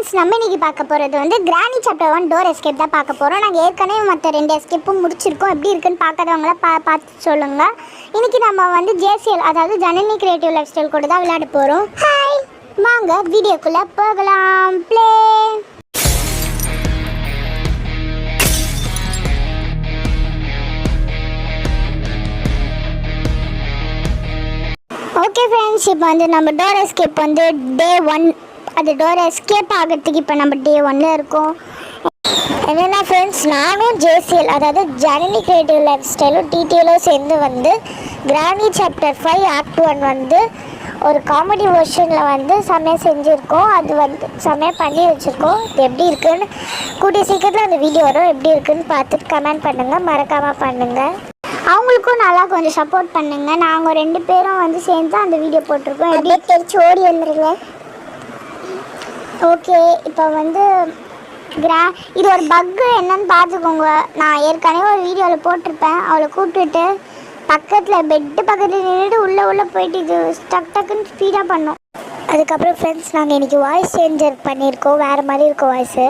Friends, நம்ம இன்னைக்கு பார்க்க போகிறது வந்து கிரானி சாப்டர் 1 டோர் எஸ்கேப் தான் பார்க்க போகிறோம். நாங்கள் ஏற்கனவே மற்ற 2 எஸ்கேப்பும் முடிச்சிருக்கோம். எப்படி இருக்குன்னு பார்க்காதவங்கள பார்த்து சொல்லுங்கள். இன்றைக்கி நம்ம வந்து JCL, அதாவது ஜனனி கிரியேட்டிவ் லைஃப் ஸ்டைல் கூட தான் விளையாட போகிறோம். ஹாய், வாங்க வீடியோக்குள்ளே போகலாம். ப்ளே. ஓகே ஃப்ரெண்ட்ஸ், இப்போ வந்து நம்ம டோர் எஸ்கேப் வந்து டே 1, அது டோர் எஸ்கேப் ஆகிறதுக்கு இப்போ நம்ம டே 1ல் இருக்கோம். என்னென்னா ஃப்ரெண்ட்ஸ், நானும் JCL, அதாவது ஜனனி கிரியேட்டிவ் லைஃப் ஸ்டைலும் டீட்டெயிலும் சேர்ந்து வந்து கிரானி சாப்டர் 5 ஆக்ட் 1 வந்து ஒரு காமெடி வெர்ஷனில் வந்து செம்மையாக செஞ்சுருக்கோம். அது வந்து செம்மையாக பண்ணி வச்சுருக்கோம். இது எப்படி இருக்குன்னு கூடிய சீக்கிரத்தில் அந்த வீடியோ வரும். எப்படி இருக்குன்னு பார்த்துட்டு கமெண்ட் பண்ணுங்கள், மறக்காமல் பண்ணுங்கள். அவங்களுக்கும் நல்லா கொஞ்சம் சப்போர்ட் பண்ணுங்கள். நாங்கள் 2 பேரும் வந்து சேர்ந்து அந்த வீடியோ போட்டிருக்கோம். எப்படி தெரிச்சு ஓடி வந்துடுங்க. ஓகே, இப்போ வந்து இது ஒரு பக்கு என்னன்னு பார்த்துக்கோங்க. நான் ஏற்கனவே ஒரு வீடியோவில் போட்டிருப்பேன். அவளை கூப்பிட்டுட்டு பக்கத்தில் பெட்டு பக்கத்தில் நின்றுட்டு உள்ளே போயிட்டு இது டக்குன்னு ஸ்பீடாக பண்ணோம். அதுக்கப்புறம் ஃப்ரெண்ட்ஸ், நாங்கள் இன்றைக்கி வாய்ஸ் சேஞ்சர் பண்ணியிருக்கோம். வேறு மாதிரி இருக்கும் வாய்ஸு.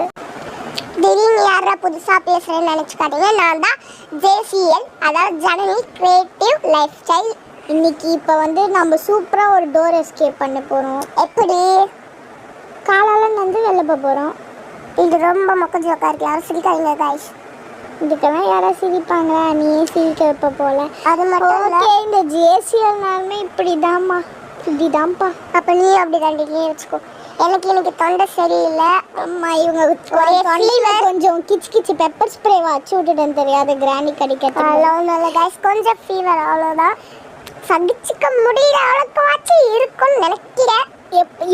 திடீர்னு யாரா புதுசாக பேசுகிறேன்னு நினச்சிக்காதீங்க. நான் தான் JCL, அதாவது ஜனனி கிரியேட்டிவ் லைஃப் ஸ்டைல். இன்றைக்கி இப்போ வந்து நம்ம சூப்பராக ஒரு டோர் எஸ்கேப் பண்ண போகிறோம். எப்படி காலால் வந்து வெளில போகிறோம். இது ரொம்ப மொக்க ஜோக்காக இருக்கு. யாரும் சிரிக்காதீங்க கைஸ். இதுக்கெல்லாம் யாராவது சிரிப்பாங்களா? நீயே சிரிக்க வைப்ப போல. அது மட்டும் ஓகே, இந்த JCLனாலுமே இப்படிதான்ப்பா. அப்போ நீ அப்படி கண்டினியூ வச்சுக்கோ. எனக்கு இன்னைக்கு தொண்டை சரியில்லை. அம்மா, இவங்க கொஞ்சம் கிச்சு பெப்பர் ஸ்ப்ரே வச்சு விட்டுட்டேன்னு தெரியாது கிரானி கடிக்கிறது. நல்ல கைஸ், கொஞ்சம் ஃபீவர், அவ்வளோதான். சகிச்சிக்க முடியல அவ்வளோக்கு வச்சு இருக்குன்னு நினைக்கிறேன்.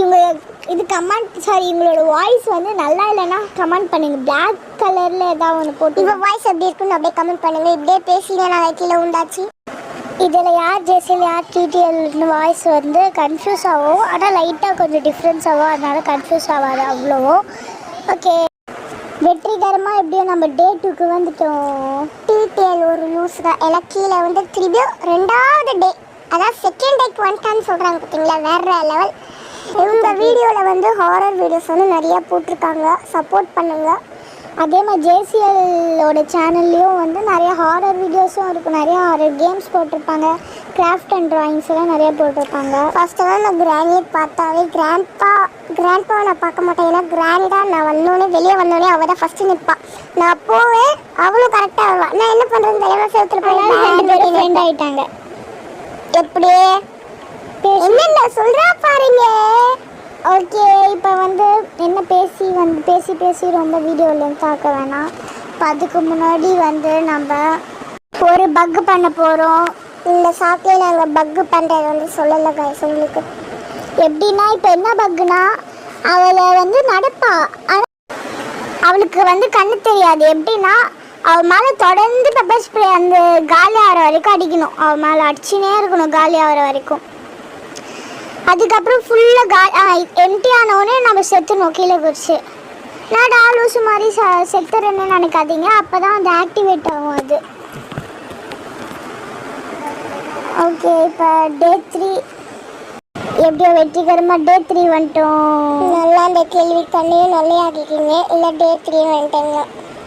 இவங்க இது இவங்களோட வாய்ஸ் வந்து நல்லா இல்லைன்னா கமெண்ட் பண்ணுங்க. பிளாக் கலரில் ஏதாவது ஒன்று போட்டு இவங்க வாய்ஸ் எப்படி இருக்குன்னு அப்படியே கமெண்ட் பண்ணுங்க. இப்படியே பேசிங்க, நான் கீழே உண்டாச்சு. இதில் யார் JCL யார் TTLன்னு வாய்ஸ் வந்து கன்ஃபியூஸ் ஆகும். ஆனால் லைட்டாக கொஞ்சம் டிஃப்ரென்ஸ் ஆகும். அதனால் கன்ஃபியூஸ் ஆகாது அவ்வளோவோ. ஓகே, வெற்றிகரமாக எப்படியோ நம்ம டே 2க்கு வந்துட்டோம். TTL ஒரு நியூஸ் தான். எனக்கு கீழே வந்து திரும்பியும் 2வது டே, அதாவது செகண்ட் டேக்கு வந்துட்டான்னு சொல்கிறாங்க. பார்த்தீங்களா, வேறு லெவல். இந்த வீடியோவில் வந்து ஹாரர் வீடியோஸ் வந்து நிறையா போட்டிருக்காங்க. சப்போர்ட் பண்ணுங்கள். அதே மாதிரி JCLோட சேனல்லையும் வந்து நிறைய ஹாரர் வீடியோஸும் இருக்கும். நிறையா ஹாரர் கேம்ஸ் போட்டிருப்பாங்க. கிராஃப்ட் அண்ட் ட்ராயிங்ஸ் எல்லாம் நிறையா போட்டிருப்பாங்க. ஃபஸ்ட்டெல்லாம் நான் கிரானியை பார்த்தாவே கிராண்ட்பாவை நான் பார்க்க மாட்டேன். ஏன்னா கிராண்டி தான் நான் வெளியே வந்தோடனே அவள் தான் ஃபஸ்ட்டு நிற்பான். நான் போவேன், அவளும் கரெக்டாக வருவான். நான் என்ன பண்ணுறேன்னு தெரியாமல் சேர்த்துல போய் ஃப்ரெண்ட் ஆகிட்டாங்க. எப்படி என்னென்ன சொல்கிறா பாருங்க. ஓகே, இப்போ வந்து என்ன பேசி ரொம்ப வீடியோவில் தாக்க வேணாம். இப்போ அதுக்கு முன்னாடி வந்து நம்ம ஒரு பக்கு பண்ண போகிறோம். இந்த சாக்கிலே நாங்கள் பக்கு பண்ணுறது வந்து சொல்லலை கைஸ் உங்களுக்கு. எப்படின்னா, இப்போ என்ன பக்குனா, அவளை வந்து நடப்பா, ஆனால் அவளுக்கு வந்து கண்ணு தெரியாது. எப்படின்னா, அவள் மேலே தொடர்ந்து பெப்பர் ஸ்ப்ரே அந்த காலி ஆகிற வரைக்கும் அடிக்கணும். அவள் மேலே அடிச்சுனே இருக்கணும் காலி ஆகிற வரைக்கும். அதுக்கப்புறம் ஃபுல்லாக எம்டி ஆனவுடனே நம்ம செத்துணும் கீழே குறிச்சு. நான் ஆலூசு மாதிரி செத்துறேன்னு நினைக்காதீங்க. அப்போ தான் அது ஆக்டிவேட் ஆகும் அது. ஓகே, இப்போ டே 3 எப்படியோ வெற்றிகரமாக டே 3 வந்துட்டோம். நல்லா அந்த கேள்வி கண்ணையும் நல்லா ஆக்கிக்கிங்க. இல்லை டே 3 வந்துட்டேங்க.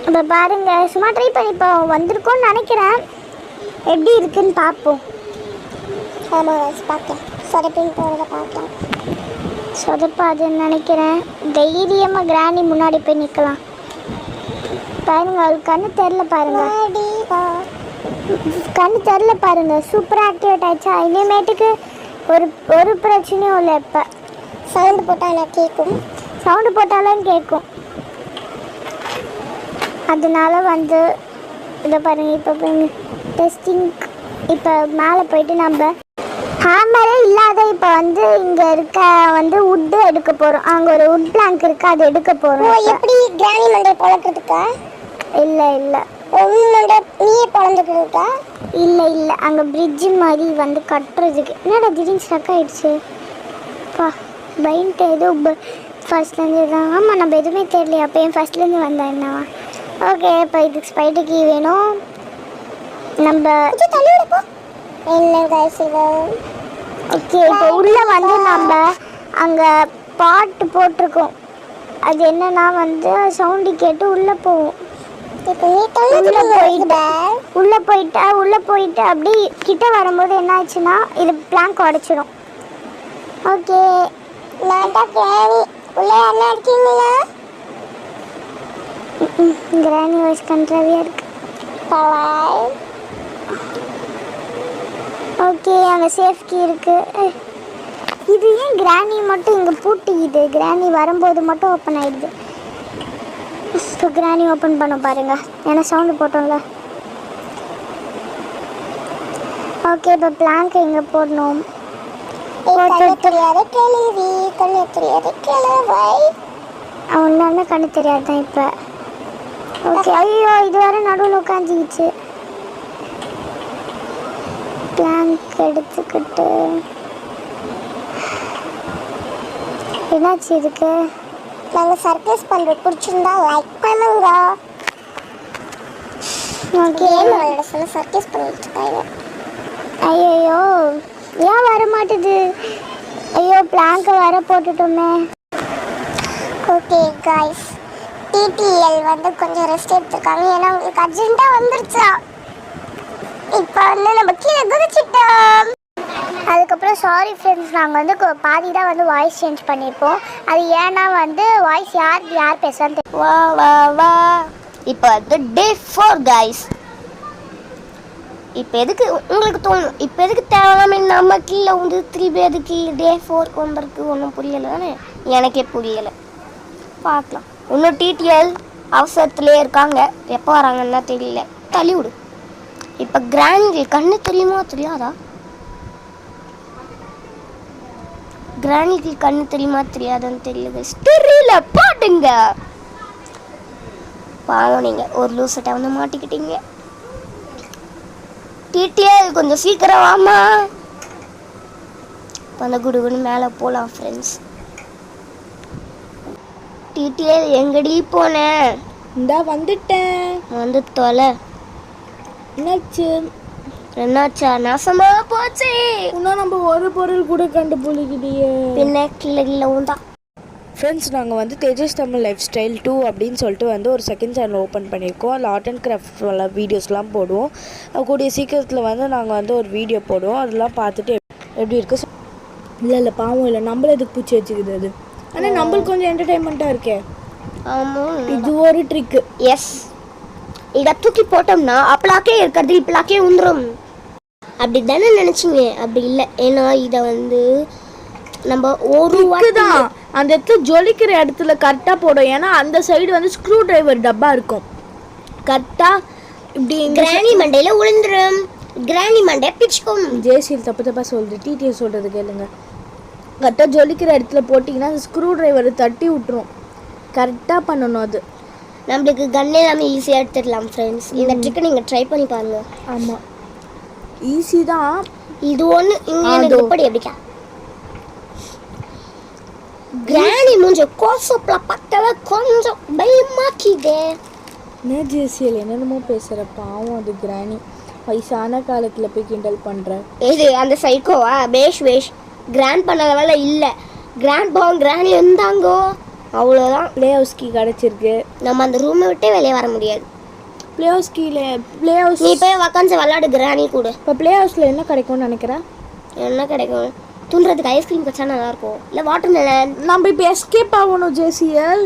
இப்போ பாருங்கள், சும்மா ட்ரை பண்ணி இப்போ வந்திருக்கோன்னு நினைக்கிறேன். எப்படி இருக்குன்னு பார்ப்போம். ஆமாம், பார்க்கலாம். சொதப்பின்னு போகிறத பார்க்கலாம். சொதப்பாதுன்னு நினைக்கிறேன். தைரியமாக கிரானி முன்னாடி போய் நிற்கலாம். பாருங்க, அவளுக்கு கண்ணு தெரில பாருங்க. சூப்பராக ஆக்டிவேட் ஆயிடுச்சா. இனிமேட்டுக்கு ஒரு பிரச்சனையும் இல்லை. இப்போ சவுண்டு போட்டாலும் கேட்கும். அதனால வந்து இதை பாருங்கள். இப்போ டெஸ்டிங். இப்போ மேலே போயிட்டு நம்ம ஹேமரே இல்லாத இப்போ வந்து இங்கே இருக்க வந்து வுட்டு எடுக்க போகிறோம். அங்கே ஒரு வுட் பிளாங்க் இருக்குது, அது எடுக்க போகிறோம். எப்படி கிரானி மண்டை பொழக்கிறதுக்கா? இல்லை நீயே பொழந்துக்கிறதுக்கா? இல்லை அங்கே பிரிட்ஜு மாதிரி வந்து கட்டுறதுக்கு. என்னடா திடீர்னு ஸ்டக் ஆகிடுச்சு பா. பைன்ட்டு எதுவும் ஃபர்ஸ்ட்லேருந்து தான். ஆமாம், நம்ம எதுவுமே தெரியலையா. அப்போ என் ஃபர்ஸ்ட்லேருந்து வந்தேன் என்னவா. ஓகே, இப்போ இதுக்கு ஸ்பைடர் கீ வேணும். நம்ம என்ன கைஸ் இது. ஓகே, இப்போ உள்ளே வந்து நம்ம அங்கே பாட்டு போட்டிருக்கோம். அது என்னன்னா வந்து சவுண்டு கேட்டு உள்ளே போகும். இப்போ நீ உள்ளே போயிட்டு அப்படி கிட்ட வரும்போது என்ன ஆச்சுன்னா இது பிளாங்க் உடச்சிடும். ஓகே நான் தான் கிராணி. உள்ளே யாரெல்லாம் இருக்கீங்களா? கிராணி வாய்ஸ் கண்ட்ராவியாக இருக்கு. ஓகே அங்கே சேஃப்டி இருக்கு. இது ஏன் கிராணி மட்டும் இங்கே பூட்டிக்குது? கிராணி வரும்போது மட்டும் ஓப்பன் ஆயிடுது. இப்போ கிராணி ஓப்பன் பண்ண பாருங்க, ஏன்னா சவுண்டு போட்டோம்ல. ஓகே இப்போ பிளாங்க் எங்கே போடணும்? அவனால கண்ணு தெரியாது தான் இப்போ. ஓகே ஐயோ இது வேற நடுவில் உட்காந்துக்கிச்சு. பிளாங்க் எடுத்துக்கிட்டு என்னாச்சு இதுக்கு? நாங்கள் சர்ப்ரைஸ் பண்ணுறது பிடிச்சிருந்தா லைக் பண்ணுங்க. ஓகே சொல்ல சர்ப்ரைஸ் பண்ணிட்டுருக்காங்க. ஐயோ ஏன் வர மாட்டுது? ஐயோ பிளாங்கை வர போட்டுட்டோமே. ஓகே காய்ஸ், டிடிஎல் வந்து கொஞ்சம் ரெஸ்ட் எடுத்துருக்காங்க. ஏன்னா உங்களுக்கு அர்ஜென்ட்டாக வந்துருச்சா. இப்போ வந்து நம்ம கீழே குதிச்சிட்டோம். அதுக்கப்புறம் சாரி ஃப்ரெண்ட்ஸ், நாங்கள் வந்து பாதி தான் வந்து வாய்ஸ் சேஞ்ச் பண்ணியிருப்போம். அது ஏன்னா வந்து வாய்ஸ் யார் பேசுகிறான்னு தெரியும். வா வா வா. இப்போ வந்து டே 4 கைஸ். இப்போ எதுக்கு உங்களுக்கு தோணும், இப்போ எதுக்கு தேவையில்லாம நம்ம கீழே வந்து 3 பேருக்கு டே 4 வந்திருக்கு? ஒன்றும் புரியலை தானே? எனக்கே புரியலை. பார்க்கலாம். இன்னும் டிடிஎல் அவசரத்துலேயே இருக்காங்க, எப்போ வராங்கன்னா தெரியல. தள்ளி விடு. இப்போ கிராண்டில் கண்ணு தெரியுமா தெரியாதா? கிராணிக்கு கண்ணு தெரியுமா தெரியாதுன்னு தெரியல. பாட்டுங்க பாவம், நீங்கள் ஒரு லூசட்டை வந்து மாட்டிக்கிட்டீங்க. டிடிஎல் கொஞ்சம் சீக்கிரம் வாமா. அந்த குடுகுன்னு மேலே போகலாம் ஃப்ரெண்ட்ஸ். டிடிஎல் எங்கடி போனேன்? இந்தா வந்துட்டேன். வந்து தொலை. என்னாச்சா? நாசமா போச்சு. இன்னும் நம்ம ஒரு பொருள் கூட கண்டுபிடிக்கலையே. பின்ன கிள்ள உண்டா. ஃப்ரெண்ட்ஸ், நாங்கள் வந்து தேஜஸ் தமிழ் லைஃப் ஸ்டைல் 2 அப்படின்னு சொல்லிட்டு வந்து ஒரு செகண்ட் சேனல் ஓப்பன் பண்ணியிருக்கோம். அதில் ஆர்ட் அண்ட் கிராஃப்ட் வீடியோஸ்லாம் போடுவோம். கூடிய சீக்கிரத்தில் வந்து நாங்கள் வந்து ஒரு வீடியோ போடுவோம். அதெல்லாம் பார்த்துட்டு எப்படி இருக்குது. இல்லை பாவம் இல்லை, நம்மள எதுக்கு பூச்சி வச்சுக்குது அது. ஆனால் நம்மளுக்கு கொஞ்சம் என்டர்டைன்மெண்ட்டாக இருக்கே. ஆமாம், இது ஒரு ட்ரிக்கு. எஸ், இதை தூக்கி போட்டோம்னா அப்பளாக்கே இருக்கிறது இப்பளாக்கே உந்துரும். அப்படி தானே நினச்சிங்க? அப்படி இல்லை. ஏன்னா இதை வந்து நம்ம ஒரு தான் அந்த இடத்துல ஜொலிக்கிற இடத்துல கரெக்டாக போடும். ஏன்னா அந்த சைடு வந்து ஸ்க்ரூ டிரைவர் டப்பா இருக்கும். கரெக்டாக இப்படி கிராணி மண்டையில் விழுந்துரும். கிராணி மண்டை பிச்சுக்கும். ஜேசியில் தப்பாக சொல்லுது. டிடிஎல் சொல்கிறது கேளுங்க. கரெக்டாக ஜொலிக்கிற இடத்துல போட்டிங்கன்னா அந்த ஸ்க்ரூ டிரைவரை தட்டி விட்டுரும். கரெக்டாக பண்ணணும். அது நம்மளுக்கு கன் எல்லாமே ஈஸியாக எடுத்துடலாம் ஃப்ரெண்ட்ஸ். இந்த ட்ரிக்கை நீங்கள் ட்ரை பண்ணி பாருங்கள். ஆமாம், ஈஸி தான். இது ஒன்று இங்கே எப்படி எப்படிக்கா கிராணி மூஞ்ச கோசப்ல பக்கவே கொஞ்சம் பயமாக்கிதே. என்ன ஜேசியல் என்னென்னமோ பேசுகிற? பாவம் அது கிராணி. வயசான காலத்தில் போய் கிண்டல் பண்ணுற. இது அந்த சைக்கோவா? பேஷ் கிராண்ட் பண்ண லெவலில் இல்லை. கிராண்ட் பாவம் கிராணி இருந்தாங்கோ, அவ்வளோதான். ப்ளே ஹவுஸ் கீ கிடச்சிருக்கு. நம்ம அந்த ரூமை விட்டே வெளியே வர முடியாது. ப்ளே ஹவுஸ் ப்ளே ஹவுஸ் நீ போய் உக்காந்து விளாடு கிராணி கூட. இப்போ ப்ளே ஹவுஸில் என்ன கிடைக்கும்னு நினைக்கிறேன்? என்ன கிடைக்கும்? துண்டுறதுக்கு ஐஸ்கிரீம் வச்சா நல்லாயிருக்கும், இல்லை வாட்டர் மெலன். நம்ம இப்போ எஸ்கேப் ஆகணும் ஜேசிஎல்.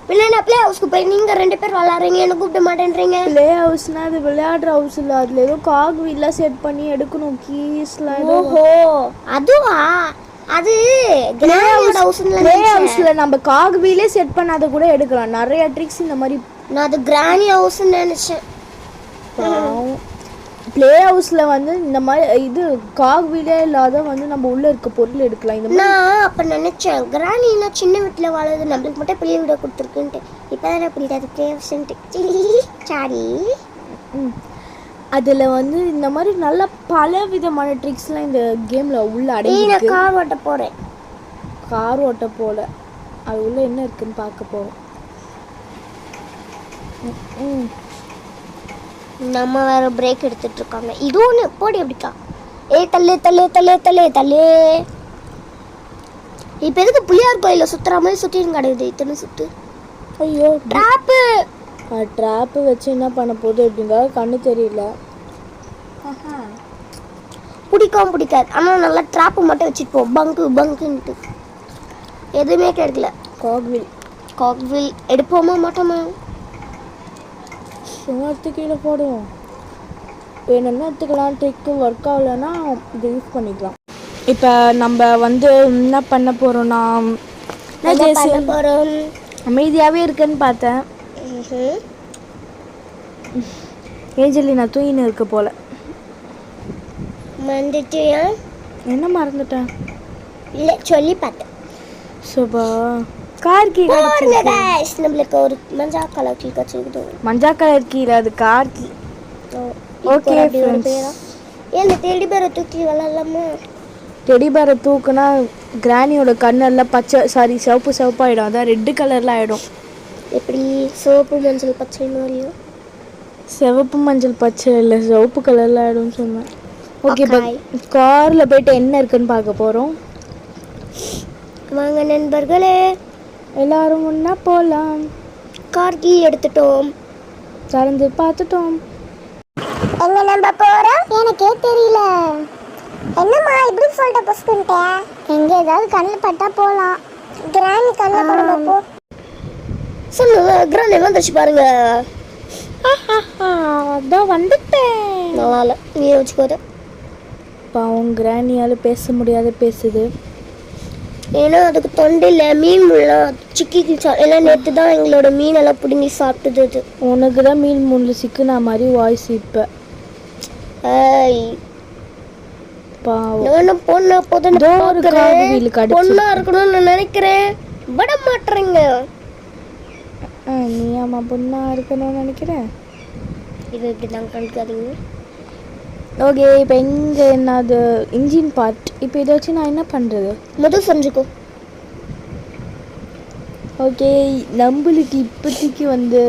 பின்ன என்ன ப்ளே ஹவுஸ்க்கு போய் நீங்கள் 2 பேர் விளாட்றீங்க, என்ன கூப்பிட மாட்டேன்றீங்க? ப்ளே ஹவுஸ்னால் அது விளையாடுற ஹவுஸ் இல்லை. அதில் ஏதோ காக் வீல்லாம் செட் பண்ணி எடுக்கணும், கீஸ்லாம். ஓஹோ, அதுவா? அது ப்ளே ஹவுஸில் நம்ம காக் வீலே செட் பண்ணாத கூட எடுக்கலாம். நிறைய ட்ரிக்ஸ் இந்த மாதிரி. நான் அது கிராணி ஹவுஸ்ன்னு நினச்சேன். ப்ளே ஹவுஸில் வந்து இந்த மாதிரி இது காக் வீலே இல்லாத வந்து நம்ம உள்ளே இருக்க பொருள் எடுக்கலாம். இந்த மாதிரி நான் அப்போ நினச்சேன் கிராணின்னா சின்ன வீட்டில் வாழறது, நம்மளுக்கு மட்டும் பெரிய வீடை கொடுத்துருக்குன்ட்டு. இப்போ தானே புரியுது ப்ளே ஹவுஸ்ன்ட்டு. சாரி. அதில் வந்து இந்த மாதிரி நல்ல பல விதமான ட்ரிக்ஸ்லாம் இந்த கேமில் உள்ள அடங்கி. நான் கார் ஓட்ட போகிறேன். கார் ஓட்ட போல அது உள்ள என்ன இருக்குன்னு பார்க்க போகிறோம். நம்ம வேற பிரேக் எடுத்துட்டு இருக்காங்க. இது ஒன்று போடி எப்படிக்கா? ஏ தள்ளு தள்ளு தள்ளு தள்ளு தள்ளு. இப்போ எதுக்கு புளியார் கோயில சுத்துற மாதிரி சுத்தின்னு கிடையாது இத்தனை சுத்து. ஐயோ ட்ராப்பு ட்ராப்பு வச்சு என்ன பண்ண போகுது அப்படிங்க கண்ணு தெரியல. பிடிக்காது. ஆனால் நல்லா ட்ராப்பு மட்டும் வச்சுட்டு போ. பங்குன்ட்டு எதுவுமே கிடைக்கல. காக்வில் எடுப்போமா மாட்டோமா? சும்மாத்து கீழே போடுவோம். வேணும்னா எடுத்துக்கலாம். ட்ரிக்கு ஒர்க் ஆகலைன்னா இது யூஸ் பண்ணிக்கலாம். இப்போ நம்ம வந்து என்ன பண்ண போகிறோன்னா அமைதியாகவே இருக்குன்னு பார்த்தேன். ஏஞ்சலினா தூயின்னு இருக்கு போல. மறந்துட்டியா? என்ன மறந்துட்டேன்? இல்லை சொல்லி பார்த்தேன். சுபா கார் கீ நம்மளுக்கு ஒரு மஞ்சா கலர் கீ வச்சுக்கிட்டு. மஞ்சா கலர் கீழே அது கார் கீ. ஓகே ஏன் டெடி பேரை தூக்கி விளாட்லாமா? டெடி பேரை தூக்குனா கிராணியோட கண்ணெல்லாம் சிவப்பாயிடும். அதான் ரெட்டு கலரில் ஆகிடும். எப்படி சிவப்பு மஞ்சள் பச்சை மாதிரியும்? சிவப்பு மஞ்சள் பச்சை இல்லை, சிவப்பு கலரில் ஆகிடும்னு சொன்னேன். ஓகே இப்போ காரில் போயிட்டு என்ன இருக்குன்னு பார்க்க போகிறோம். வாங்க நண்பர்களே, எல்லாரும் ஒன்றா போகலாம். கார் கீ எடுத்துட்டோம், திறந்து பார்த்துட்டோம். எங்க நம்ம போறோம் எனக்கே தெரியல. என்னம்மா இப்படி சொல்லிட்ட பஸ்கிட்ட? எங்க ஏதாவது கண்ணில் பட்டா போகலாம். கிராணி கண்ணில் படுமா போ. சொல்லுங்க கிராணி வந்துச்சு பாருங்க. அதான் வந்துட்டேன். நல்லா இல்லை, நீ வச்சுக்கோத. பாவம் கிராணியால் பேச முடியாத பேசுது. ஏன்னா அதுக்கு தொண்டையில் மீன் முள்ளலாம் சிக்கிக்கிச்சா. ஏன்னா நேற்று தான் எங்களோட மீனெல்லாம் பிடுங்கி சாப்பிட்டுது. அது உனக்கு தான் மீன் முள்ளு சிக்குனா மாதிரி வாய்ஸ். இப்போ நானும் பொண்ணா இருக்கணும்னு நினைக்கிறேன். விட மாட்டேறீங்க. நீ ஆமா பொண்ணா இருக்கணும்னு நினைக்கிறேன். இது இப்படி நாங்கள் கண்டுக்காதீங்க. ஓகே இப்போ எங்கே என்னது இன்ஜின் பார்ட். இப்போ இதை வச்சு நான் என்ன பண்ணுறது? முதல் செஞ்சுக்கோ. ஓகே நம்மளுக்கு இப்போதைக்கு வந்து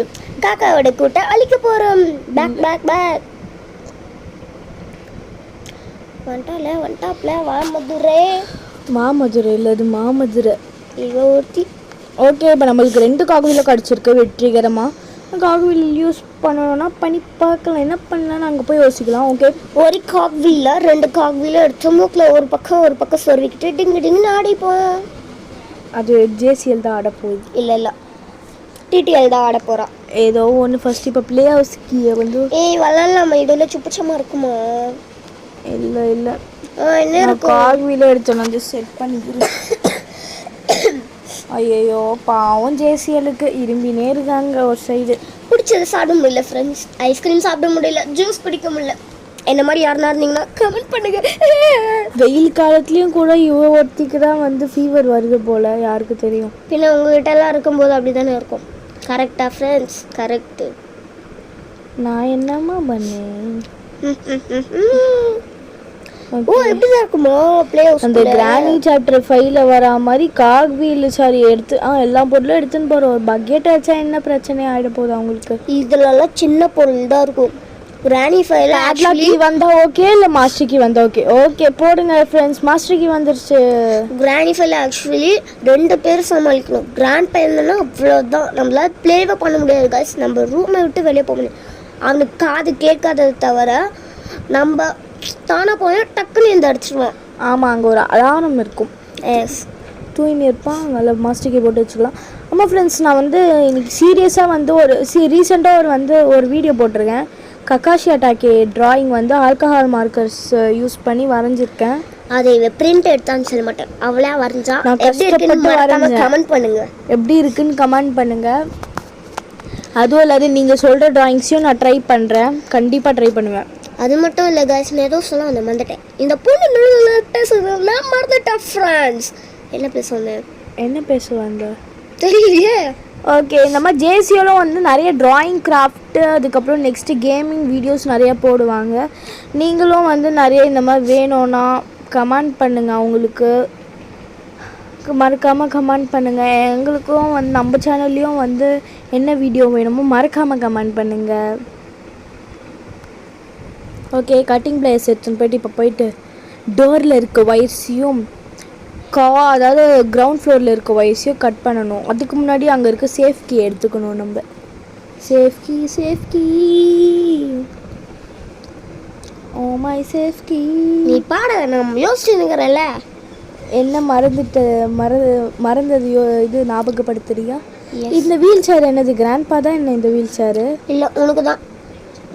காக்காவோட கூட்ட அழிக்க போகிறோம். பேக் வந்துட்டாப்ல மாமதுரை இல்லை, அது மாமதுரை. இவ ஒருத்தி. ஓகே இப்போ நம்மளுக்கு 2 காகுவில கிடச்சிருக்கு வெற்றிகரமாக. காகுவில் யூஸ் பண்ணணும்னா பண்ணி பார்க்கலாம். என்ன பண்ணலான்னு அங்கே போய் யோசிக்கலாம். ஓகே ஒரு காக்வீல 2 காக்வீல எடுத்து மூக்கில் ஒரு பக்கம் சொருவிக்கிட்டு டிங்குன்னு ஆடிப்போம். அது ஜேசிஎல் தான் ஆட போகுது. இல்லை டிடிஎல் தான் ஆட போகிறா. ஏதோ ஒன்று ஃபர்ஸ்ட். இப்போ பிளே ஹவுஸ்க்கு வந்து விளாட்லாமா? இதில் சுப்பச்சமாக இருக்குமா? இல்லை என்ன இருக்கும்? காகுவில எடுத்தோம் வந்து செட் பண்ணிக்கிறேன். ஐயோ பாவம் ஜேசிஎலுக்கு இரும்பினே இருக்காங்க ஒரு சைடு. பிடிச்சது சாப்பிட முடியல ஃப்ரெண்ட்ஸ். ஐஸ்கிரீம் சாப்பிட முடியல, ஜூஸ் பிடிக்க முடியல. என்ன மாதிரி யாருனா இருந்தீங்கன்னா கமெண்ட் பண்ணுங்க. வெயில் காலத்துலேயும் கூட ஒருத்திக்கு தான் வந்து ஃபீவர் வருது போல், யாருக்கு தெரியும். பின்ன உங்ககிட்ட எல்லாம் இருக்கும்போது அப்படி தானே இருக்கும். கரெக்டா ஃப்ரெண்ட்ஸ்? கரெக்டு. நான் என்னம்மா பண்ணேன்? ஓ எப்படிதான் இருக்குமோ ப்ளே ஹவுஸ். அந்த கிராணி சாப்டர் 5ல வரா மாதிரி காக்வீல் எடுத்து எல்லா பொருளும் எடுத்துன்னு போகிறோம். ஒரு பக்கெட் வச்சா என்ன பிரச்சனை ஆகிட போகுது அவங்களுக்கு? இதுலலாம் சின்ன பொருள் தான் இருக்கும். கிராணி ஃபைல் ஆக்சுவலி வந்தா ஓகே, இல்லை மாஸ்டர் கீ வந்தா ஓகே. ஓகே போடுங்க ஃப்ரெண்ட்ஸ், மாஸ்டர் கீ வந்துருச்சு. கிராணி ஃபைல் ஆக்சுவலி 2 பேர் சமாளிக்கணும். கிராண்ட் பையன்னா அவ்வளோதான், நம்மளால ப்ளேவே பண்ண முடியாது கைஸ். நம்ம ரூமை விட்டு வெளியே போக முடியாது. அவனுக்கு காது கேட்காதது தவிர நம்ம தானே போய் டக்குன்னு இந்த அடிச்சிடுவோம். ஆமாம், அங்கே ஒரு அலாரம் இருக்கும். எஸ், தூய்மை இருப்பான். அதில் மாஸ்டர் கீ போட்டு வச்சுக்கலாம். ஆமாம் ஃப்ரெண்ட்ஸ், நான் வந்து இன்னைக்கு சீரியஸாக வந்து ரீசெண்டாக ஒரு வீடியோ போட்டிருக்கேன். கக்காஷி அட்டாக்கே டிராயிங் வந்து ஆல்கஹால் மார்க்கர்ஸ் யூஸ் பண்ணி வரைஞ்சிருக்கேன். அதை பிரிண்ட் எடுத்தான்னு சொல்ல மாட்டேன், அவளா வரைஞ்சா. நான் கஷ்டப்பட்டு வரைஞ்சேன். கமெண்ட் பண்ணுங்க, எப்படி இருக்குன்னு கமெண்ட் பண்ணுங்க. அதுவும் இல்லாது நீங்கள் சொல்கிற டிராயிங்ஸையும் நான் ட்ரை பண்ணுறேன், கண்டிப்பாக ட்ரை பண்ணுவேன். அது மட்டும் இல்லை கைஸ், நான் ஏதோ சொல்ல அந்த மறந்துட்டேன். இந்த பொண்ணு நான் மறந்துட்டேன் ஃப்ரெண்ட்ஸ். என்ன பேசுவாங்க தெரியலையே. ஓகே, இந்த மாதிரி ஜேசியோலும் வந்து நிறைய ட்ராயிங் கிராஃப்ட்டு, அதுக்கப்புறம் நெக்ஸ்ட்டு கேமிங் வீடியோஸ் நிறைய போடுவாங்க. நீங்களும் வந்து நிறைய இந்த மாதிரி வேணும்னா கமெண்ட் பண்ணுங்கள். அவங்களுக்கு மறக்காமல் கமெண்ட் பண்ணுங்கள். எங்களுக்கும் வந்து நம்ம சேனல்லையும் வந்து என்ன வீடியோ வேணுமோ மறக்காமல் கமெண்ட் பண்ணுங்கள். ஓகே, கட்டிங் பிளேயர்ஸ் எடுத்துன்னு போயிட்டு இப்போ போயிட்டு டோரில் இருக்க ஒயர்ஸையும் அதாவது கிரவுண்ட் ஃப்ளோரில் இருக்க வயசையும் கட் பண்ணணும். அதுக்கு முன்னாடி அங்கே இருக்க சேஃப் கீ எடுத்துக்கணும் நம்ம. Safe key oh my safe key. நீ பாட நான் யோசிச்சுக்கிறேன்ல. என்ன மறந்தது இது ஞாபகப்படுத்துறியா? இந்த வீல் சேர் என்னது? கிராண்ட்பா தான் என்ன இந்த வீல் சேரு? இல்லை உனக்கு தான்.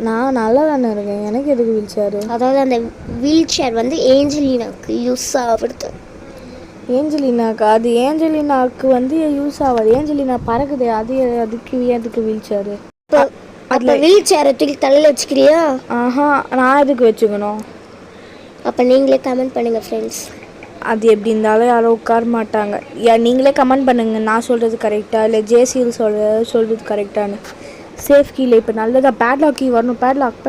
நான் நல்லா தானே இருக்கேன், எனக்கு எதுக்கு வீல் சேரு? அதாவது அந்த வீல் சேர் வந்து ஏஞ்சலினாக்கு யூஸ் ஆகுது. ஏஞ்சலினாக்கா? அது ஏஞ்சலினாக்கு வந்து யூஸ் ஆகாது. ஏஞ்சலினா பறக்குது, அதுக்கு வீல் சேரு. அப்போ வீல் சேரை தூக்கி தலையில் வச்சுக்கிறியா? ஆஹா, நான் எதுக்கு வச்சுக்கணும்? அப்போ நீங்களே கமெண்ட் பண்ணுங்கள் ஃப்ரெண்ட்ஸ். அது எப்படி இருந்தாலும் யாரும் உட்கார மாட்டாங்க. நீங்களே கமெண்ட் பண்ணுங்க, நான் சொல்கிறது கரெக்டா இல்லை ஜேசியில் சொல்கிறது கரெக்டானு. சேஃப் கீழே இப்போ நல்லதா பேட்லாக் கீ வரணும். பேட்லாக்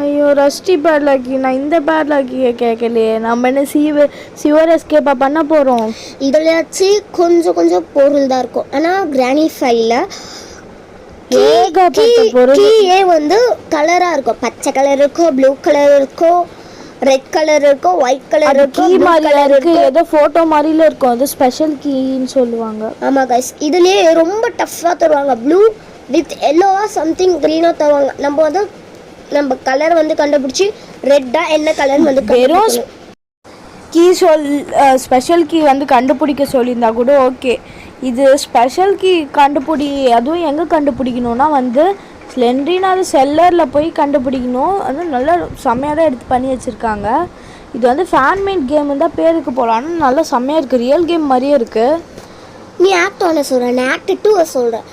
ஐயோ ரஸ்டி பேட்லாக் கீ. நான் இந்த பேட்லாக் கீயை கேட்கலையே. நம்ம என்ன சிவர் எஸ்கேப்பா பண்ண போகிறோம்? இதில் கொஞ்சம் பொருள் தான் இருக்கும். ஆனால் கிரானி ஃபைலில் கீயே வந்து கலராக இருக்கும். பச்சை கலர் இருக்கும், ப்ளூ கலர் இருக்கும், ரெட் கலர் இருக்கும், ஒயிட் கலர் இருக்கும். கீ மாதிரில இருக்கு, ஏதோ ஃபோட்டோ மாதிரில இருக்கும். அது ஸ்பெஷல் கீன்னு சொல்லுவாங்க. ஆமாம் கைஸ், இதுலேயே ரொம்ப டஃப்பாக தருவாங்க. ப்ளூ வித் எல்லோவா சம்திங் க்ரீனாக தருவாங்க. நம்ம கலர் வந்து கண்டுபிடிச்சி ரெட்டாக என்ன கலர்னு வந்து வெறும் கீ ஸ்பெஷல் கீ வந்து கண்டுபிடிக்க சொல்லியிருந்தா கூட ஓகே. இது ஸ்பெஷல் கீ அதுவும் எங்கே கண்டுபிடிக்கணும்னா வந்து ஸ்லெண்ட்ரினாவது செல்லரில் போய் கண்டுபிடிக்கணும். அது நல்லா செம்மையாக தான் எடுத்து பண்ணி வச்சுருக்காங்க. இது வந்து ஃபேன்மேட் கேம் தான் பேருக்கு போகலாம். ஆனால் நல்லா செம்மையாக இருக்குது, ரியல் கேம் மாதிரியே இருக்குது. நீ ஆக்ட் 1 சொல்கிறேன், நான் ஆக்ட் 2 சொல்கிறேன்.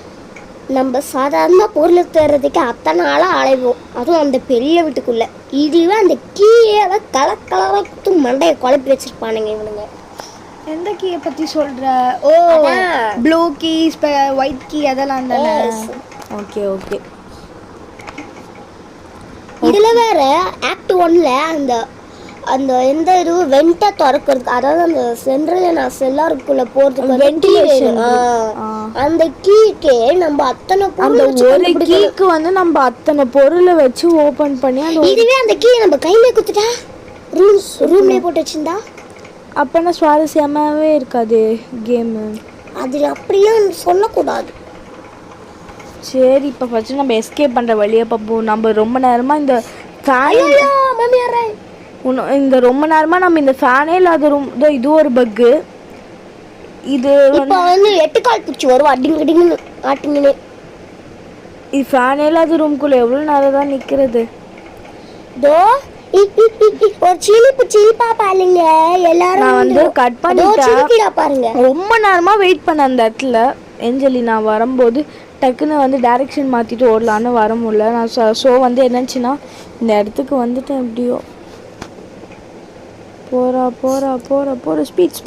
நம்ம சாதாரண பொருள் தேடுறதுக்கு அத்தனை நாளாக அலைவோம், அதுவும் அந்த பெரிய வீட்டுக்குள்ளே. இதுவே அந்த கீயை கலக்கலத்து மண்டையை குழப்பி வச்சுருப்பானுங்க இவனுங்க. எந்த கீயை பற்றி சொல்கிற? ஓ ப்ளூ கீ, ஒயிட் கீ அதெல்லாம் தானே? ஓகே. இதில் வேறு ஆக்ட் 1ல் அந்த எந்த இது வெண்ட்டை திறக்கிறது, அதாவது அந்த செல்லாருக்குள்ளே போகிறதுக்கு வென்டிலேஷன், அந்த கீக்கே நம்ம அத்தனை ஒரு கீக்கு வந்து நம்ம அத்தனை பொருளை வச்சு ஓப்பன் பண்ணி இதுவே அந்த கீ நம்ம கையிலே குத்துட்டா ரூம்லேயே போட்டு வச்சுருந்தா அப்போனா சுவாரஸ்யமாகவே இருக்காது கேமு. அது அப்படியும் சொல்லக்கூடாது. சரி, இப்போ ஃபஸ்ட்டு நம்ம எஸ்கேப் பண்ணுற வழியை பார்ப்போம். நம்ம ரொம்ப நேரமாக இந்த ரொம்ப நேரமாக நம்ம இந்த ஃபேனே இல்லாத ரூம் தான். இது ஒரு பக்கு. இது இப்போ வந்து 8 கால் பிடிச்சி வரும் அடிங்கடிங்கன்னு ஆட்டிங்கன்னு. இது ஃபேனே இல்லாத ரூம்குள்ளே எவ்வளோ நேரம் தான் நிற்கிறது? தோ ஒரு சிலிப்பா பாருங்க எல்லாரும். நான் வந்து கட் பண்ணிட்டேன் பாருங்க. ரொம்ப நேரமாக வெயிட் பண்ண அந்த இடத்துல. ஏஞ்சலினா வரும்போது டக்குன்னு வந்து டைரெக்ஷன் மாற்றிட்டு ஓடலான்னு வர முடியல. நான் ஷோ வந்து என்னச்சுன்னா இந்த இடத்துக்கு வந்துட்டேன். எப்படியோ போகிறா ஸ்பீட்.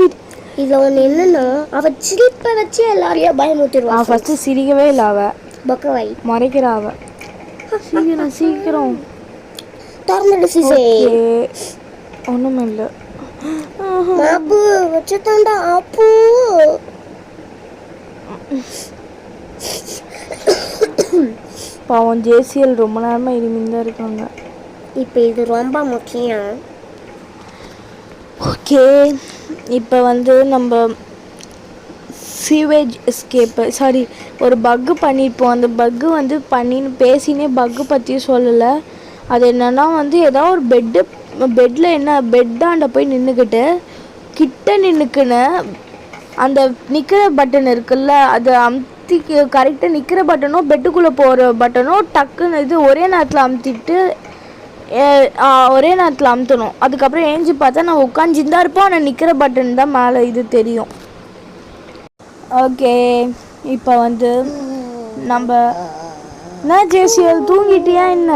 இதில் ஒன்று என்னன்னா அவள் சிரிப்பை வச்சு எல்லாரையும் பயமுறுத்திடுவா. ஃபஸ்ட்டு சிரிக்கவே இல்லை, அவள் பக்கவாய் மறைக்கிறா. அவள் சீக்கிரம் திறந்துடு சிசே. ஒன்றும் இல்லை. ஆப்பு வச்சுட்டாண்டா ஆப்பு. பாவம் ஜேசிஎல் ரொம்ப நேரமாக இனிமேல் தான் இருக்காங்க. இப்போ இது ரொம்ப முக்கியம். ஓகே, இப்போ வந்து நம்ம சீவேஜ் எஸ்கேப்பு ஒரு பக்கு பண்ணியிருப்போம். அந்த பக்கு வந்து பேசினே பக்கு பற்றியும் சொல்லலை. அது என்னென்னா வந்து ஏதாவது ஒரு பெட்டில் பெட்டாண்ட போய் நின்றுக்குன்னு அந்த நிற்கிற பட்டன் இருக்குல்ல, அது அமுத்தி கரெக்டாக நிற்கிற பட்டனோ பெட்டுக்குள்ளே போகிற பட்டனோ டக்குன்னு இது ஒரே நேரத்தில் அமுத்தணும். அதுக்கப்புறம் ஏஞ்சி பார்த்தா நான் உட்காந்துருந்தா இருப்போம், ஆனால் நிற்கிற பட்டன் தான் மேலே இது தெரியும். ஓகே, இப்போ வந்து நம்ம என்ன ஜேசிஎல் தூங்கிட்டியா என்ன?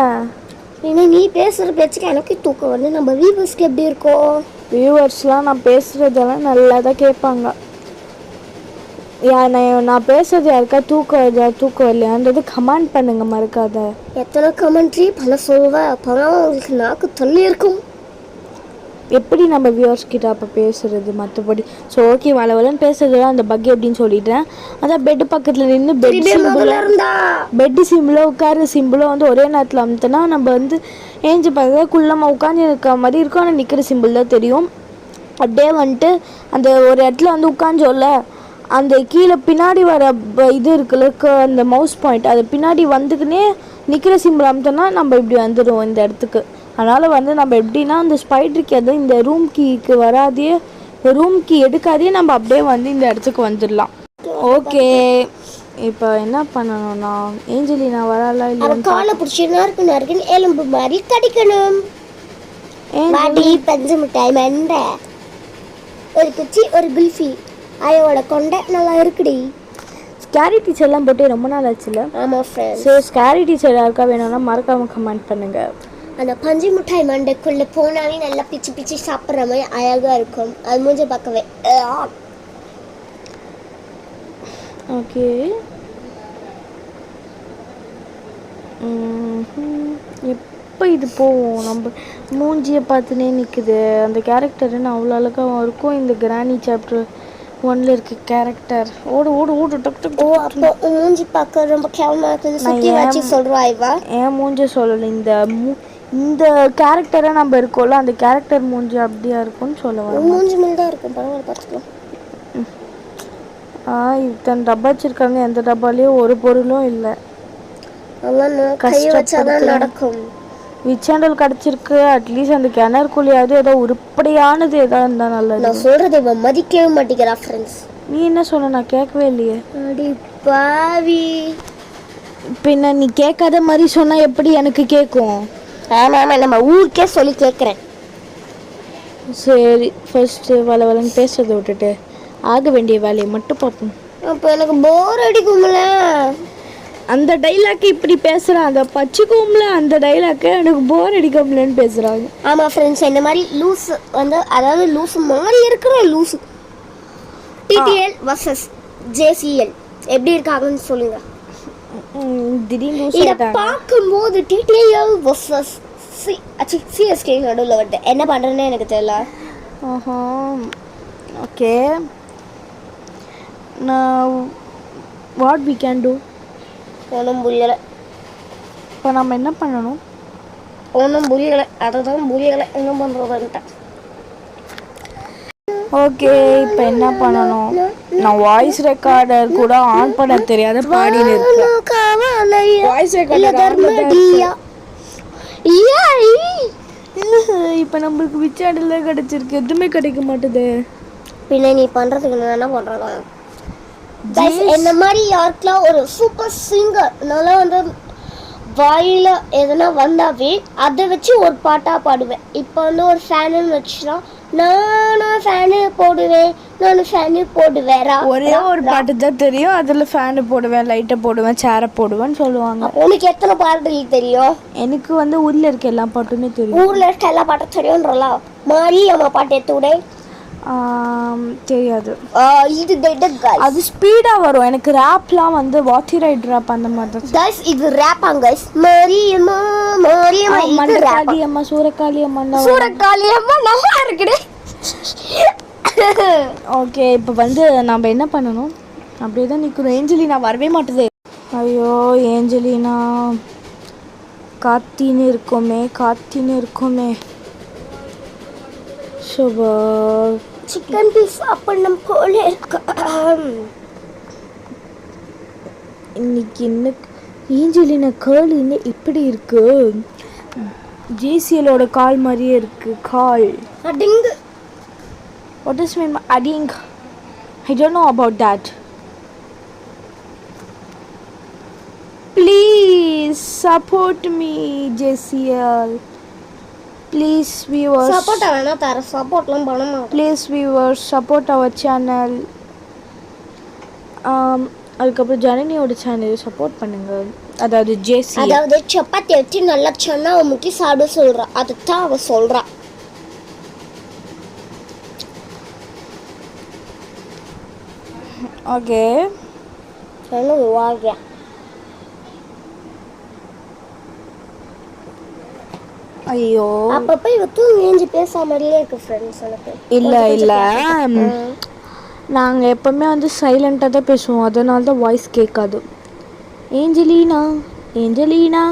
ஏன்னா நீ பேசுகிற பேச்சுக்கு எனக்கு தூக்கம் வந்து நம்ம வியூவர்ஸ்க்கு எப்படி இருக்கும்? வியூவர்ஸ்லாம் நான் பேசுகிறதெல்லாம் நல்லா தான் கேட்பாங்க. நான் பேசுறது யாருக்கா தூக்கம் இல்லையான்றது கமெண்ட் பண்ணுங்க, மறக்காத. எத்தனை கமெண்ட்ரி பல சொல்வேன், அப்போதான் உங்களுக்கு நாக்கு தள்ளி இருக்கும். எப்படி நம்ம வியூவர்ஸ் கிட்ட அப்போ பேசுறது? மற்றபடி ஸோ ஓகே, வளவலன்னு பேசுறது அந்த பக் எப்படின்னு சொல்லிட்டேன். அதான் பெட்டு பக்கத்தில் நின்று பெட்டு சிம்பிளோ உட்கார சிம்பிளோ வந்து ஒரே நேரத்தில் அமுத்தினா நம்ம வந்து ஏஞ்சி பார்க்க குள்ளமாக உட்காந்து இருக்க மாதிரி இருக்கும், ஆனால் நிற்கிற சிம்பிள் தான் தெரியும். அப்படியே வந்துட்டு அந்த ஒரு இடத்துல வந்து உட்காந்தோல்ல, அந்த கீழே பின்னாடி வர இது இருக்குல்ல, அந்த மவுஸ் பாயிண்ட் அது பின்னாடி வந்துக்குன்னே நிற்கிற சிம்பிள் அமுத்தோன்னா நம்ம இப்படி வந்துடுவோம் இந்த இடத்துக்கு. அதனால் வந்து நம்ம எப்படின்னா அந்த ஸ்பைடருக்கு அது இந்த ரூம் கீக்கு வராதே, ரூம் கீ எடுக்காதே நம்ம அப்படியே வந்து இந்த இடத்துக்கு வந்துடலாம். ஓகே, இப்போ என்ன பண்ணணும்னா ஏஞ்சலினா வராளா இல்லை? காலை பிடிச்சி நறுக்குன்னு எலும்பு மாதிரி கடிக்கணும். வாடி பஞ்சு மிட்டாய் மண்ட, ஒரு குச்சி ஒரு குல்ஃபி, அயோட கொண்டை நல்லா இருக்குடி. ஸ்கேரி டீச்சர்லாம் போட்டு ரொம்ப நாள் ஆச்சுல்ல? ஆமாம் ஃப்ரெண்ட்ஸ். ஸோ ஸ்கேரி டீச்சர் யாருக்கா வேணும்னா மறக்காமல் கமெண்ட் பண்ணுங்கள். அந்த பஞ்சு மிட்டாய் மண்டைக்குள்ளே போனாலே நல்லா பிச்சு பிச்சு சாப்பிட்ற மாதிரி அழகாக இருக்கும். அது மூஞ்ச பார்க்கவே. ஓகே, எப்போ இது போவோம்? நம்ம மூஞ்சியை பார்த்துனே நிற்குது. அந்த கேரக்டருன்னு அவ்வளோ அழகாக இருக்கும். இந்த கிராணி சாப்டர் 1ல் இருக்க கேரக்டர். ஓடு ஓடு ஓடு டக் டக். ஓ, அப்போ மூஞ்சி பார்க்க ரொம்ப கேவலமாக இருக்குது. சுற்றி வச்சு சொல்கிறா இவா. ஏன் மூஞ்சி சொல்லலை, இந்த கேரக்டரை நம்ம இருக்கோம்ல, அந்த கேரக்டர் மூஞ்சி அப்படியா இருக்கும்னு சொல்லுவாங்க. மூஞ்சி மேலே தான் இருக்கும். பரவாயில்ல, பார்த்துக்கலாம். இத்தனை டப்பா வச்சுருக்காங்க, எந்த டப்பாலேயும் ஒரு பொருளும் இல்லை. நடக்கும். விச்சாண்டல் கிடச்சிருக்கு. அட்லீஸ்ட் அந்த கிணறுக்குள்ளையாவது ஏதோ உருப்படியானது எதாவது இருந்தால் நல்லது. நான் சொல்கிறத இவன் மதிக்கவே மாட்டேங்கிறா ஃப்ரெண்ட்ஸ். நீ என்ன சொன்ன? நான் கேட்கவே இல்லையே. அடி பாவி, பின்ன நீ கேட்காத மாதிரி சொன்னால் எப்படி எனக்கு கேட்கும்? ஆமாம், நம்ம ஊருக்கே சொல்லி கேட்குறேன். சரி, ஃபர்ஸ்ட்டு வளவலன்னு பேசுறதை விட்டுட்டு ஆக வேண்டிய வேலையை மட்டும் பார்ப்போம். அப்போ எனக்கு போர் அடிக்கும்ல. அந்த டைலாக்கு இப்படி பேசுகிறாங்க, பச்சுக்கும்ல அந்த டைலாக்கு எனக்கு போர் அடிக்கும்லன்னு பேசுகிறாங்க. ஆமாம் ஃப்ரெண்ட்ஸ், இந்த மாதிரி லூஸு வந்து, அதாவது லூஸு மாதிரி இருக்கிற லூஸு டிடிஎல் வர்சஸ் ஜேசிஎல் எப்படி இருக்காங்கன்னு சொல்லுங்கள். திடீர்னு இதை பார்க்கும்போது டிடிஎல் வர்சஸ் சிஎஸ்கே நடுவில் வந்து என்ன பண்ணுறேன்னு எனக்கு தெரியல. ஓகே, நான் வாட் வி கேன் டூ? ஒன்றும் புரியலை. இப்போ நம்ம என்ன பண்ணணும்? ஒன்றும் புரியலை, அதை தான் புரியலை என்ன பண்ணுறதுன்ட்டேன். ஓகே, இப்போ என்ன பண்ணணும்? நான் வாய்ஸ் ரெக்கார்டர் கூட ஆன் பண்ண தெரியாத பாடின்னு இருக்கேன். வாய்ஸ் ரெக்கார்டர் இப்போ நம்மளுக்கு விச்சாடல கிடைச்சிருக்கு, எதுவுமே கிடைக்க மாட்டுது. பின்ன நீ பண்ணுறதுக்கு நான் என்ன பண்ணுறதா? என்ன மாதிரி யாருக்கெல்லாம் ஒரு சூப்பர் சிங்கர் நல்லா வந்து வாயில் எதனா வந்தாவே அதை வச்சு ஒரு பாட்டாக பாடுவேன். இப்போ வந்து ஒரு ஃபேனு வச்சுனா நானும் ஃபேனு போடுவேன், நானும் ஃபேனு போடுவேன். ஒரே ஒரு பாட்டு தான் தெரியும், அதில் ஃபேனு போடுவேன், லைட்டை போடுவேன், சேரை போடுவேன்னு சொல்லுவாங்க. உனக்கு எத்தனை பாட்டு தெரியும்? எனக்கு வந்து ஊரில் இருக்க எல்லா பாட்டுமே தெரியும். ஊரில் இருக்க எல்லா பாட்டும் தெரியும்ன்றலாம். மாறி அம்மா பாட்டு எடுத்து விட தெரியாது. இது அது ஸ்பீடா வரும். எனக்கு ரேப்லாம் வந்து வாட்டி ரைட் ரேப் அந்த மாதிரி தான். गाइस இது ரேப்பாங்க गाइस. மரியம்மா மரியம்மா இது ரேப். அம்மா சூரக்காளி அம்மா சூரக்காளி அம்மா நல்லா இருக்குடே. ஓகே, இப்போ வந்து நம்ம என்ன பண்ணணும்? அப்படியே தான் நிற்கணும். ஏஞ்சலினா வரவே மாட்டுது. ஐயோ ஏஞ்சலினா, காத்தின்னு இருக்கோமே. சுபா சிக்கன் பீஸ் சாப்பிடணும் போல இருக்கு. இன்னைக்கு என்ன ஏஞ்சலினா கால் இன்னும் இப்படி இருக்கு? ஜேசிஎலோட கால் மாதிரியே இருக்கு கால். அடிங். What does mean by adding? I don't know about that. Please support me, JCL. Please viewers. Support avana tara supportlam panama. Please viewers support our channel. அதுக்கப்புறம் ஜனனியோட சேனல் சப்போர்ட் பண்ணுங்க. அதாவது JCL. அதாவது சப்பாத்தி வச்சு நல்லா சொன்னா முக்கி சாப்பிட சொல்றா. அதுதான் அவ சொல்றா. ஓகே. என்ன வாங்க. ஐயோ அப்பப்ப இவ தூங்கி ஏஞ்சி பேசாமலே இருக்கு ஃப்ரெண்ட்ஸ் எனக்கு. இல்ல நாங்கள் எப்போவுமே வந்து சைலண்ட்டாக தான் பேசுவோம், அதனால தான் வாய்ஸ் கேட்காது. ஏஞ்சலினா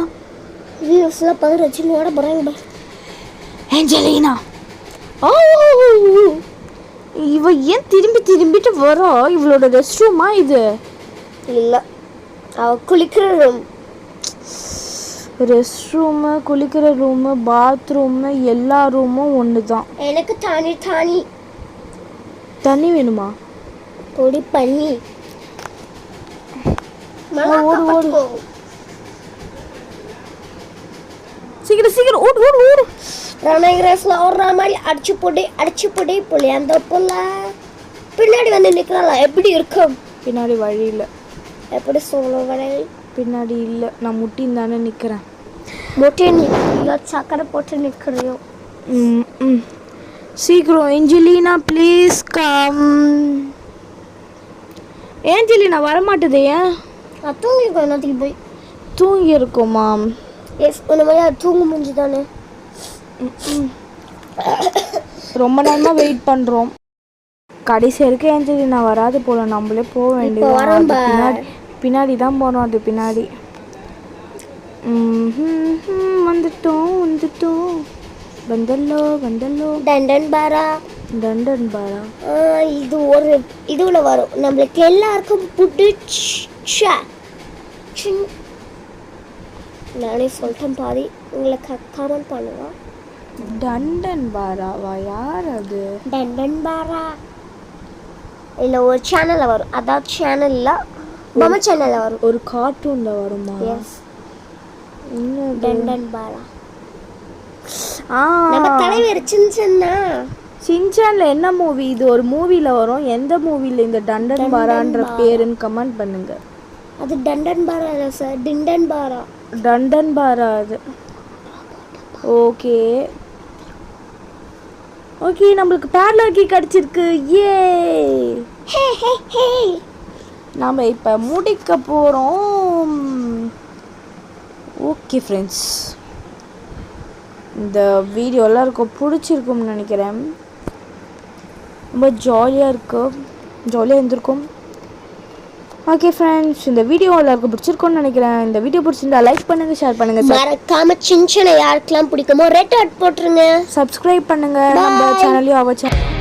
வியூஸ்லாம் பதில் வச்சு ஓட போகிறாங்க. ஏஞ்சலினா, ஓ இவ ஏன் திரும்பிட்டு வரா? இவளோட ரெஸ்ட் ரூமா இது? இல்லை, அவ குளிக்கிற ரூம். ரெஸ்ட் ரூமு, குளிக்கிற ரூமு, பாத்ரூமு எல்லா ரூமும் ஒன்று தான். எனக்கு தண்ணி வேணுமா? பொடி பண்ணி ஓடு. சீக்கிரம் ஓடு. ரணகிராஸ்ல ஓடுற மாதிரி அடிச்சு போடி புள்ளி அந்த புள்ள பின்னாடி வந்து நிற்கிறாளா? எப்படி இருக்கும்? பின்னாடி வழி இல்லை. எப்படி சொல்ல வழி? பின்னாடி இல்லை, நான் முட்டின்னு தானே நிற்கிறேன். முட்டின்னு சக்கரை போட்டு நிற்கிறியோ? சீக்கிரம் ஏஞ்சலினா ப்ளீஸ் கம். ஏஞ்சலினா வரமாட்டுது. ஏன்? நான் தூங்கிருக்கோம். என்னத்துக்கு போய் தூங்கி இருக்கோமா? எஸ், உன்ன மாதிரி தூங்க முடிஞ்சு தானே. ரொம்ப நேரமாக வெயிட் பண்ணுறோம். கடைசி வரைக்கும் ஏஞ்சலினா வராது போல. நம்மளே போக வேண்டியது. பின்னாடி தான் போகிறோம். அது பின்னாடி வந்துட்டோம். வந்தல்லோ. டண்டன் பாரா. இது ஒரு இதுல வரும். நம்மளுக்கு எல்லாருக்கும் பிடிச்ச நானே சொல்லிட்டேன், பாதி உங்களுக்கு கமெண்ட் பண்ணுவா. டண்டன் பாராவா? யார் அது? டண்டன் பாரா இல்லை, ஒரு சேனலில் வரும். அதாவது சேனலில் பொம்மை சேனலில் வரும். ஒரு கார்ட்டூனில் வருமா? எஸ், டண்டன் பாரா. ஆ, நம்ம தலைவர் சின்சான்ல என்ன மூவி? இது ஒரு மூவியில் வரும். எந்த மூவியில் இந்த டண்டன் பாரான்ற பேருன்னு கமெண்ட் பண்ணுங்க. அது டண்டன் பாரா இல்லை சார், டண்டன் பாரா அது. ஓகே, நம்மளுக்கு பேர்லர் கீ கிடச்சிருக்கு. ஏ நாம் இப்போ முடிக்க போகிறோம். ஓகே ஃப்ரெண்ட்ஸ், இந்த வீடியோ எல்லாருக்கும் பிடிச்சிருக்கும்னு நினைக்கிறேன். ரொம்ப ஜாலியாக இருந்திருக்கும். ஓகே ஃப்ரெண்ட்ஸ், இந்த வீடியோ எல்லாருக்கும் பிடிச்சிருக்கும்னு நினைக்கிறேன். இந்த வீடியோ பிடிச்சிருந்தா லைக் பண்ணுங்க, ஷேர் பண்ணுங்க, மறக்காம சின்ன யாருக்கெல்லாம் பிடிக்குமோ ரெட் ஹார்ட் போட்டுருங்க, சப்ஸ்கிரைப் பண்ணுங்க நம்ம சேனலையும்.